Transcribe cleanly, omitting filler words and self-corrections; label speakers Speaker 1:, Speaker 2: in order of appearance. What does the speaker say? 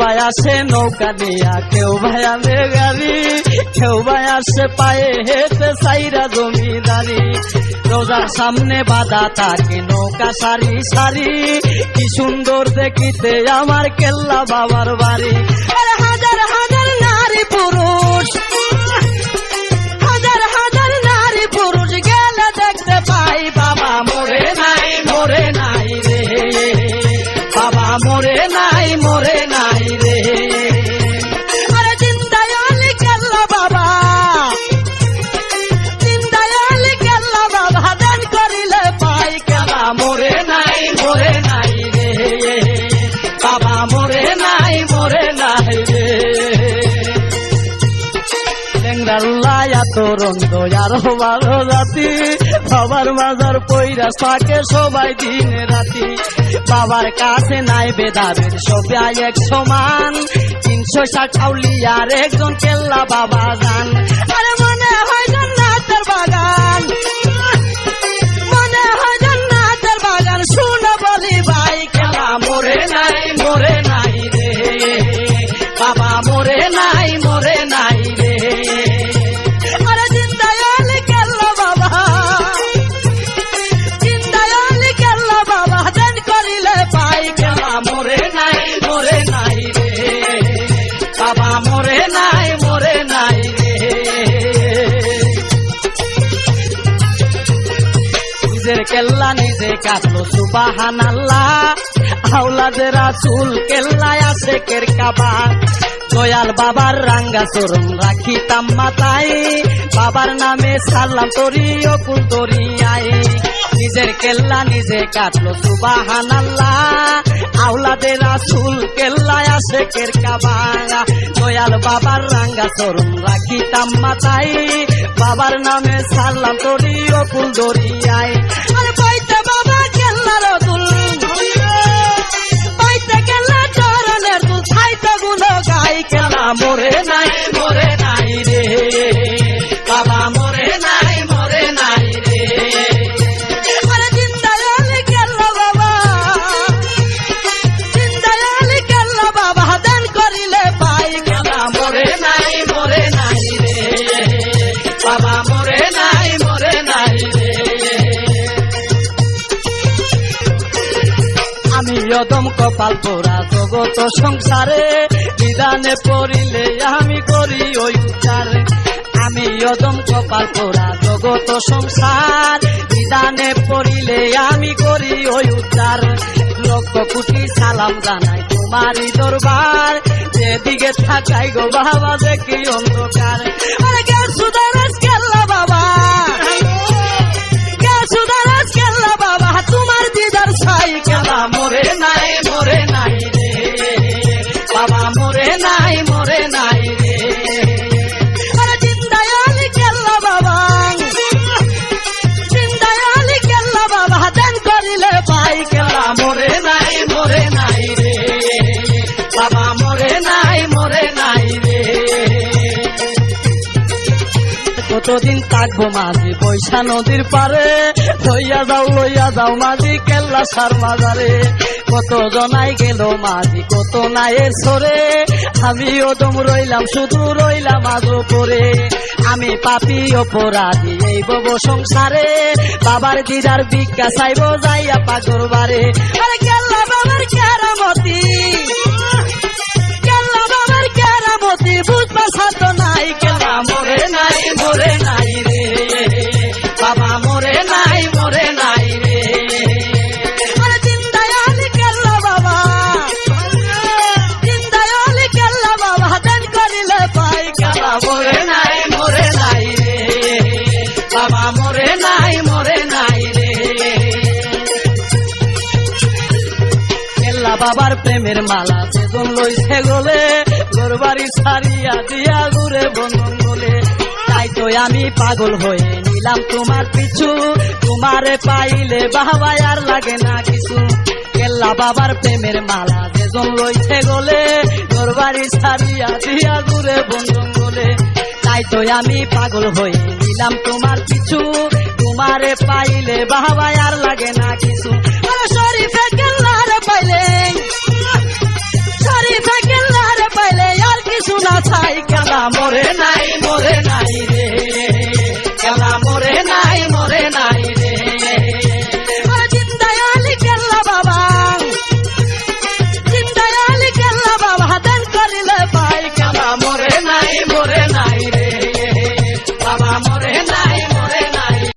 Speaker 1: ভাই আসে নৌকা দিয়া, কেউ ভাই আনে গাড়ি, কেউ ভাই আসে পায়ে হেঁটে সাইরা জমিদারি। রোজার সামনে বাঁধা থাকে নৌকা সারি সারি, কি সুন্দর দেখিতে আমার কেল্লা বাবার বাড়ি। আরে হাজার হাজার নারী পুরুষ, হাজার হাজার নারী পুরুষ গেলে দেখতে পাই, বাবা মরে নাই মরে নাই রে, বাবা মরে নাই মরে নাই রে। আরে জিন্দায় আলি কেল্লা বাবা, জিন্দায় আলি কেল্লা বাবা, দান করিলে পাই, কেল্লা মরে নাই মরে নাই রে, বাবা মরে নাই মরে নাই রে। ল্যাংড়াল্লায়া তরন্দ আরো বারো জাতি, বাবার মাজার পইরা থাকে সবাই দিনে রাতি। বাবার কাছে নাই বেদাবের সবাই এক সমান, 360 আউলিয়ার একজন কেল্লা বাবা জান। আরে মনে হয় জান্নাতের বাগান, মনে হয় জান্নাতের বাগান, শুনে বলি ভাই কেল্লা মরে নাই মরে নাই রে, বাবা মরে নাই মরে নাই রে। আরে জিন্দায় আলি কেল্লা বাবা, জিন্দায় আলি কেল্লা বাবা, দান করিলে পাই, কেল্লা মরে নাই মরে নাই রে, বাবা মরে নাই মরে নাই রে। নিজের কেল্লা নিজে কাটলো সুবহানাল্লাহ, আওলাদে রাসূল কেল্লায় আছে কের কাবা। দয়াল বাবার রাঙ্গা চরণ রাখিতাম মাথায়, বাবার নামে সালাম তরি অকুল দরিয়ায়। নিজের কেল্লা নিজে কাটলো সুবহানাল্লাহ, আওলাদে রাসূল কেল্লায় আছে কের কাবা। দয়াল বাবার রাঙ্গা চরণ রাখিতাম মাথায়, বাবার নামে সালাম তরি অকুল দরিয়ায়। আরে পাইতে বাবা কেল্লার দুল, পাইতে কেল্লা চরণের দুল, খাইতে গুলো গাই, কেল্লা মরে নাই মরে নাই রে, বাবা মরে নাই মরে নাই রে। আরে জিন্দায় আলি কেল্লা বাবা, জিন্দায় আলি কেল্লা বাবা, দান করিলে পাই, কেল্লা মরে নাই মরে নাই রে, বাবা মরে নাই মরে নাই রে। আমি অদম কপাল পোড়া জগত সংসারে, বিধানে পড়িলে আমি করি ওই উচ্চার। আমি অদম কপাল পোড়া জগত সংসার, বিধানে পড়িলে আমি করি ওই উচ্চার। লক্ষ কোটি সালাম জানাই তোমারই দরবার, যেদিকে থাকাই গো বাবা দেখি অন্ধকার। আরে কে সুদারাস কেল্লা বাবা, কে সুদারাস কেল্লা বাবা, তোমার দিদার ছাই, কেল্লা মরে নাই মরে নাই রে, বাবা মরে নাই মরে নাই রে। আরে জিন্দায় আলি কেল্লা বাবা, জিন্দায় আলি কেল্লা বাবা, দান করিলে পাই, কেল্লা মরে নাই মরে নাই রে, বাবা মরে নাই মরে নাই রে। কতদিন থাকবো মাঝি বৈশা নদীর পারে, লইয়া যাও মাঝি কেল্লা সার মাজারে। কত জনাই গেল মাঝি কত নায়ের সরে, আমি ওদম রইলাম শুধু রইলাম আজও পরে। আমি পাপী অপরাধী এই বব সংসারে, বাবার দিদার ভিক্ষা চাইব যাইয়া পাগর বারে। আরে কেল্লা বাবার কেরামতি, কেল্লা বাবার কেরামতি, বুঝবা সাধ্য নাই, কেল্লা মরে নাই মরে নাই রে, বাবা মরে নাই মরে নাই রে। আরে জিন্দায় আলি কেল্লা বাবা, জিন্দায় আলি কেল্লা বাবা, দান করিলে পাই, কেল্লা মরে নাই মরে নাই রে, বাবা মরে নাই মরে নাই রে। কেল্লা বাবার প্রেমের মালা যেজন লইছে গলে, ঘর বাড়ি ছাড়িয়া দিয়া ঘুরে বন্ধন বলে। তাই তো আমি পাগল হয়ে নিলাম তোমার পিছু, তোমারে পাইলে বাবা আর লাগে না কিছু। কেল্লা বাবার প্রেমের মালা যেজন লইছে গলে, ঘর বাড়ি ছাড়িয়া দিয়া ঘুরে বন্ধন বলে। তাই তো আমি পাগল হয়ে নিলাম তোমার পিছু, তোমারে পাইলে বাবা আর লাগে না কিছু।